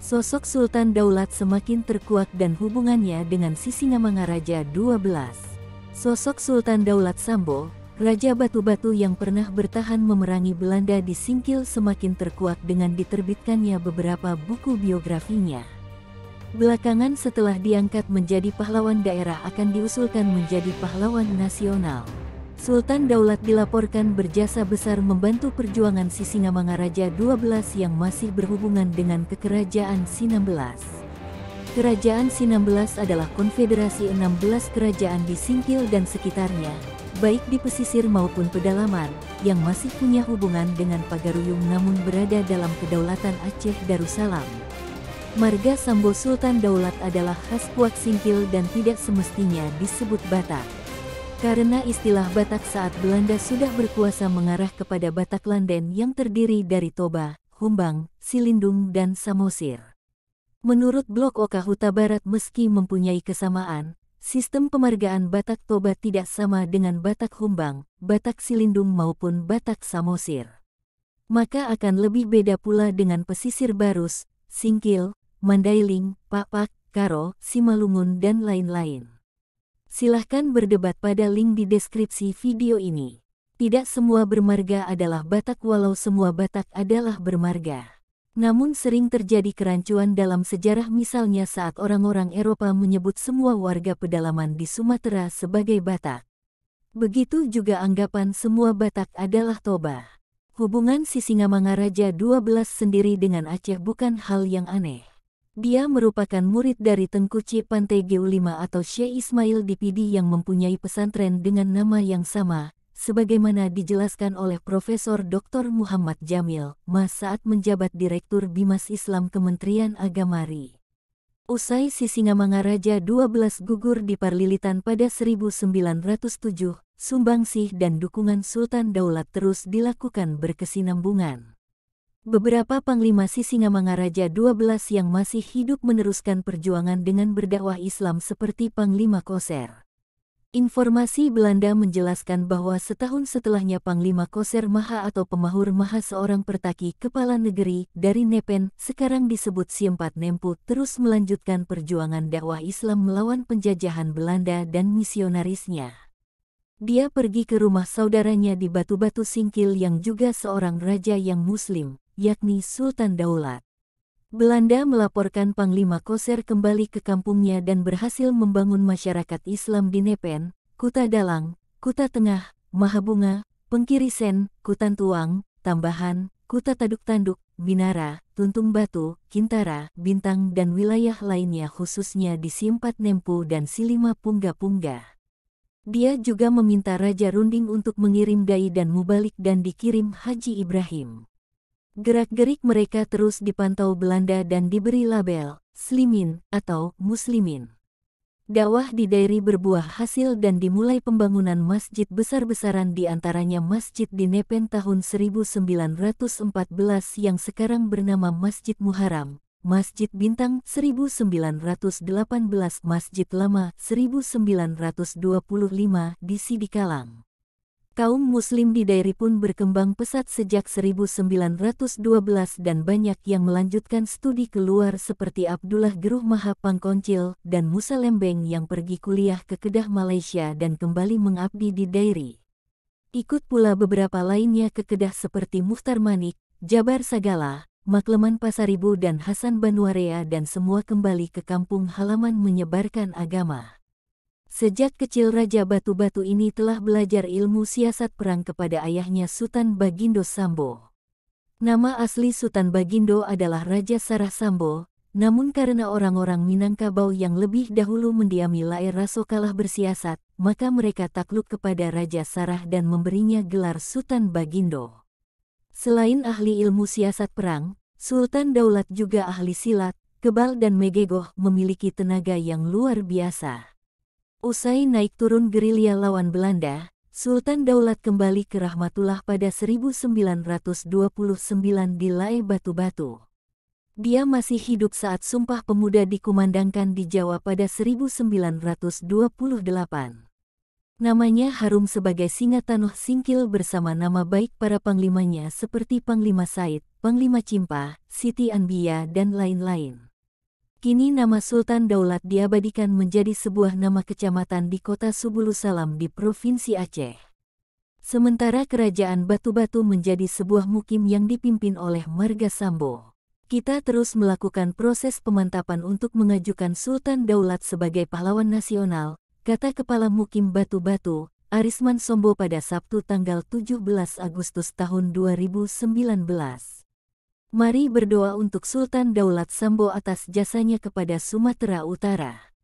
Sosok Sultan Daulat semakin terkuak dan hubungannya dengan Sisingamangaraja 12. Sosok Sultan Daulat Sambo, Raja Batu-Batu yang pernah bertahan memerangi Belanda di Singkil semakin terkuak dengan diterbitkannya beberapa buku biografinya. Belakangan setelah diangkat menjadi pahlawan daerah akan diusulkan menjadi pahlawan nasional. Sultan Daulat dilaporkan berjasa besar membantu perjuangan Sisingamangaraja 12 yang masih berhubungan dengan Kekerajaan Sinamblas. Kerajaan Sinamblas adalah konfederasi 16 kerajaan di Singkil dan sekitarnya, baik di pesisir maupun pedalaman, yang masih punya hubungan dengan Pagaruyung namun berada dalam kedaulatan Aceh Darussalam. Marga Sambo Sultan Daulat adalah khas Puak Singkil dan tidak semestinya disebut Batak. Karena istilah Batak saat Belanda sudah berkuasa mengarah kepada Batak Landen yang terdiri dari Toba, Humbang, Silindung dan Samosir. Menurut Blok Oka Huta Barat meski mempunyai kesamaan, sistem pemargaan Batak Toba tidak sama dengan Batak Humbang, Batak Silindung maupun Batak Samosir. Maka akan lebih beda pula dengan pesisir Barus, Singkil, Mandailing, Pakpak, Karo, Simalungun dan lain-lain. Silahkan berdebat pada link di deskripsi video ini. Tidak semua bermarga adalah Batak walau semua Batak adalah bermarga. Namun sering terjadi kerancuan dalam sejarah misalnya saat orang-orang Eropa menyebut semua warga pedalaman di Sumatera sebagai Batak. Begitu juga anggapan semua Batak adalah Toba. Hubungan Sisingamangaraja 12 sendiri dengan Aceh bukan hal yang aneh. Dia merupakan murid dari Tengku Cipante Geu5 atau Syekh Ismail Dipidi yang mempunyai pesantren dengan nama yang sama, sebagaimana dijelaskan oleh Profesor Dr. Muhammad Jamil, saat menjabat Direktur Bimas Islam Kementerian Agama RI. Usai Sisingamangaraja 12 gugur di Parlilitan pada 1907, sumbangsih dan dukungan Sultan Daulat terus dilakukan berkesinambungan. Beberapa panglima Sisingamangaraja 12 yang masih hidup meneruskan perjuangan dengan berdakwah Islam seperti Panglima Koser. Informasi Belanda menjelaskan bahwa setahun setelahnya Panglima Koser Maha atau Pemahur Maha seorang pertaki kepala negeri dari Nepen, sekarang disebut Siempat Nempu, terus melanjutkan perjuangan dakwah Islam melawan penjajahan Belanda dan misionarisnya. Dia pergi ke rumah saudaranya di Batu-Batu Singkil yang juga seorang raja yang muslim, yakni Sultan Daulat. Belanda melaporkan Panglima Koser kembali ke kampungnya dan berhasil membangun masyarakat Islam di Nepen, Kuta Dalang, Kuta Tengah, Mahabunga, Pengkirisen, Kutantuang, Tambahan, Kuta Taduk Tanduk, Binara, Tuntung Batu, Kintara, Bintang dan wilayah lainnya khususnya di Siempat Nempu dan Silima Pungga-Pungga. Dia juga meminta Raja Runding untuk mengirim dai dan mubalik dan dikirim Haji Ibrahim. Gerak-gerik mereka terus dipantau Belanda dan diberi label Slimin atau Muslimin. Dakwah di Dairi berbuah hasil dan dimulai pembangunan masjid besar-besaran di antaranya masjid di Nepen tahun 1914 yang sekarang bernama Masjid Muharram, Masjid Bintang 1918, Masjid Lama 1925 di Sidikalang. Kaum muslim di Dairi pun berkembang pesat sejak 1912 dan banyak yang melanjutkan studi keluar seperti Abdullah Geruh Maha Pangkoncil dan Musa Lembeng yang pergi kuliah ke Kedah Malaysia dan kembali mengabdi di Dairi. Ikut pula beberapa lainnya ke Kedah seperti Muhtar Manik, Jabar Sagala, Makleman Pasaribu dan Hasan Banwarea dan semua kembali ke kampung halaman menyebarkan agama. Sejak kecil Raja Batu-Batu ini telah belajar ilmu siasat perang kepada ayahnya Sultan Bagindo Sambo. Nama asli Sultan Bagindo adalah Raja Sarah Sambo, namun karena orang-orang Minangkabau yang lebih dahulu mendiami Lae Raso kalah bersiasat, maka mereka takluk kepada Raja Sarah dan memberinya gelar Sultan Bagindo. Selain ahli ilmu siasat perang, Sultan Daulat juga ahli silat, kebal dan megegoh, memiliki tenaga yang luar biasa. Usai naik turun gerilya lawan Belanda, Sultan Daulat kembali ke Rahmatullah pada 1929 di Lae Batu-Batu. Dia masih hidup saat Sumpah Pemuda dikumandangkan di Jawa pada 1928. Namanya harum sebagai singa Tanoh Singkil bersama nama baik para panglimanya seperti Panglima Said, Panglima Cimpa, Siti Anbiya dan lain-lain. Kini nama Sultan Daulat diabadikan menjadi sebuah nama kecamatan di kota Subulusalam di Provinsi Aceh. Sementara Kerajaan Batu-Batu menjadi sebuah mukim yang dipimpin oleh Marga Sambo. Kita terus melakukan proses pemantapan untuk mengajukan Sultan Daulat sebagai pahlawan nasional, kata Kepala Mukim Batu-Batu, Arisman Sombo pada Sabtu tanggal 17 Agustus tahun 2019. Mari berdoa untuk Sultan Daulat Sambo atas jasanya kepada Sumatera Utara.